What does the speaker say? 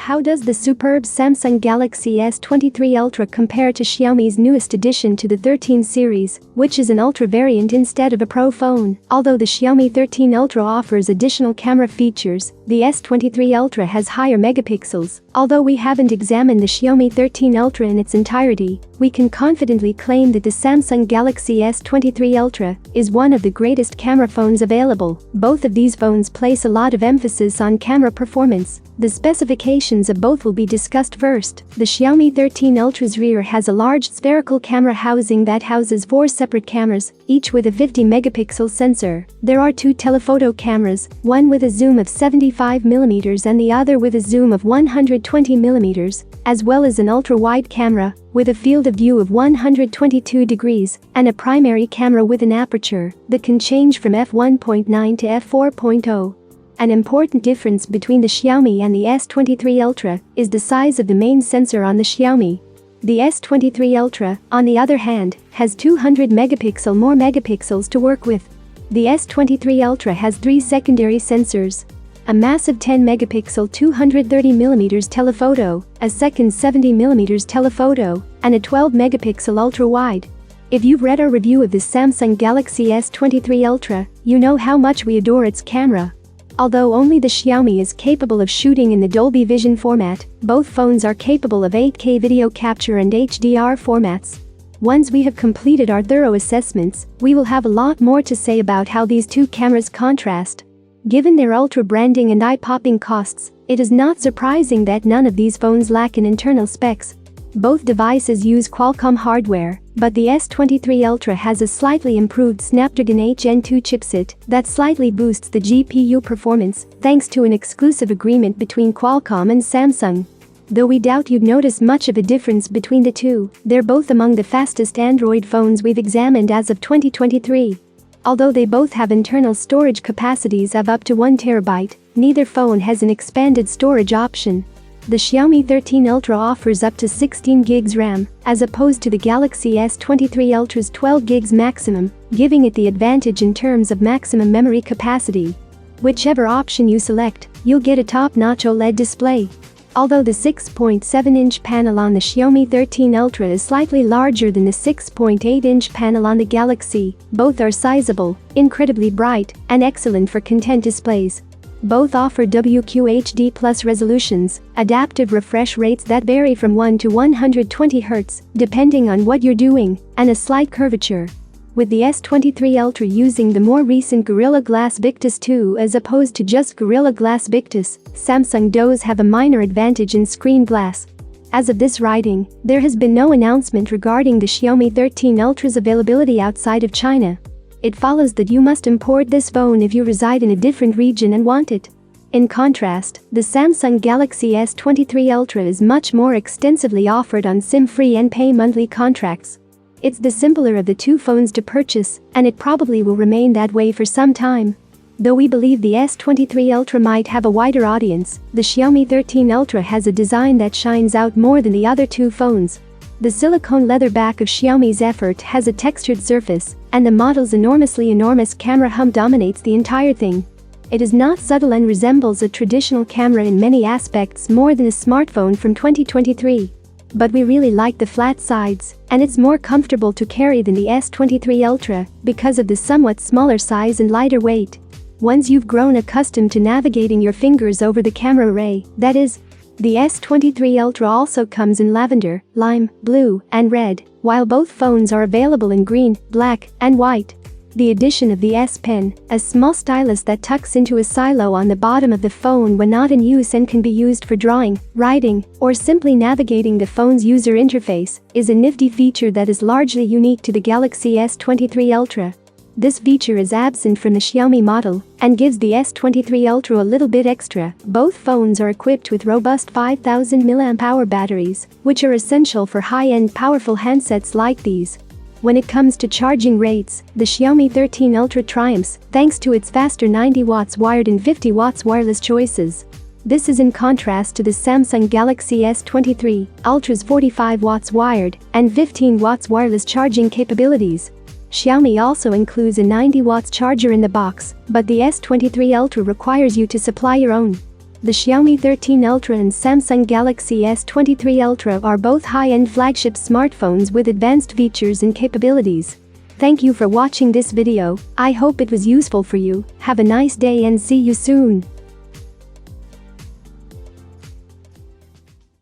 how does the superb Samsung Galaxy S23 Ultra compare to Xiaomi's newest addition to the 13 series, which is an Ultra variant instead of a Pro phone? Although the Xiaomi 13 Ultra offers additional camera features, the S23 Ultra has higher megapixels. Although we haven't examined the Xiaomi 13 Ultra in its entirety, we can confidently claim that the Samsung Galaxy S23 Ultra is one of the greatest camera phones available. Both of these phones place a lot of emphasis on camera performance. The specifications of both will be discussed first. The Xiaomi 13 Ultra's rear has a large spherical camera housing that houses 4 separate cameras, each with a 50-megapixel sensor. There are 2 telephoto cameras, one with a zoom of 75mm and the other with a zoom of 120mm, as well as an ultra-wide camera with a field of view of 122 degrees and a primary camera with an aperture that can change from f1.9 to f4.0. An important difference between the Xiaomi and the S23 Ultra is the size of the main sensor on the Xiaomi. The S23 Ultra, on the other hand, has 200 more megapixels to work with. The S23 Ultra has 3 secondary sensors: a massive 10-megapixel 230mm telephoto, a second 70mm telephoto, and a 12-megapixel ultra-wide. If you've read our review of the Samsung Galaxy S23 Ultra, you know how much we adore its camera. Although only the Xiaomi is capable of shooting in the Dolby Vision format, both phones are capable of 8K video capture and HDR formats. Once we have completed our thorough assessments, we will have a lot more to say about how these two cameras contrast. Given their ultra branding and eye-popping costs, it is not surprising that none of these phones lack in internal specs. Both devices use Qualcomm hardware, but the S23 Ultra has a slightly improved Snapdragon 8 Gen 2 chipset that slightly boosts the GPU performance thanks to an exclusive agreement between Qualcomm and Samsung. Though we doubt you'd notice much of a difference between the two, they're both among the fastest Android phones we've examined as of 2023. Although they both have internal storage capacities of up to 1 TB, neither phone has an expanded storage option. The Xiaomi 13 Ultra offers up to 16 GB RAM, as opposed to the Galaxy S23 Ultra's 12 GB maximum, giving it the advantage in terms of maximum memory capacity. Whichever option you select, you'll get a top-notch OLED display. Although the 6.7-inch panel on the Xiaomi 13 Ultra is slightly larger than the 6.8-inch panel on the Galaxy, both are sizable, incredibly bright, and excellent for content displays. Both offer WQHD+ resolutions, adaptive refresh rates that vary from 1 to 120 Hz, depending on what you're doing, and a slight curvature. With the S23 Ultra using the more recent Gorilla Glass Victus 2 as opposed to just Gorilla Glass Victus, Samsung does have a minor advantage in screen glass. As of this writing, there has been no announcement regarding the Xiaomi 13 Ultra's availability outside of China. It follows that you must import this phone if you reside in a different region and want it. In contrast, the Samsung Galaxy S23 Ultra is much more extensively offered on SIM-free and pay-monthly contracts. It's the simpler of the two phones to purchase, and it probably will remain that way for some time. Though we believe the S23 Ultra might have a wider audience, the Xiaomi 13 Ultra has a design that shines out more than the other two phones. The silicone leather back of Xiaomi's Effort has a textured surface, and the model's enormous camera hump dominates the entire thing. It is not subtle and resembles a traditional camera in many aspects more than a smartphone from 2023. But we really like the flat sides, and it's more comfortable to carry than the S23 Ultra because of the somewhat smaller size and lighter weight. Once you've grown accustomed to navigating your fingers over the camera array, that is. The S23 Ultra also comes in lavender, lime, blue, and red, while both phones are available in green, black, and white. The addition of the S Pen, a small stylus that tucks into a silo on the bottom of the phone when not in use and can be used for drawing, writing, or simply navigating the phone's user interface, is a nifty feature that is largely unique to the Galaxy S23 Ultra. This feature is absent from the Xiaomi model and gives the S23 Ultra a little bit extra. Both phones are equipped with robust 5000 mAh batteries, which are essential for high-end powerful handsets like these. When it comes to charging rates, the Xiaomi 13 Ultra triumphs thanks to its faster 90 watts wired and 50 watts wireless choices. This is in contrast to the Samsung Galaxy S23 Ultra's 45 watts wired and 15 watts wireless charging capabilities. Xiaomi also includes a 90 watts charger in the box, but the S23 Ultra requires you to supply your own. The Xiaomi 13 Ultra and Samsung Galaxy S23 Ultra are both high-end flagship smartphones with advanced features and capabilities. Thank you for watching this video. I hope it was useful for you. Have a nice day and see you soon.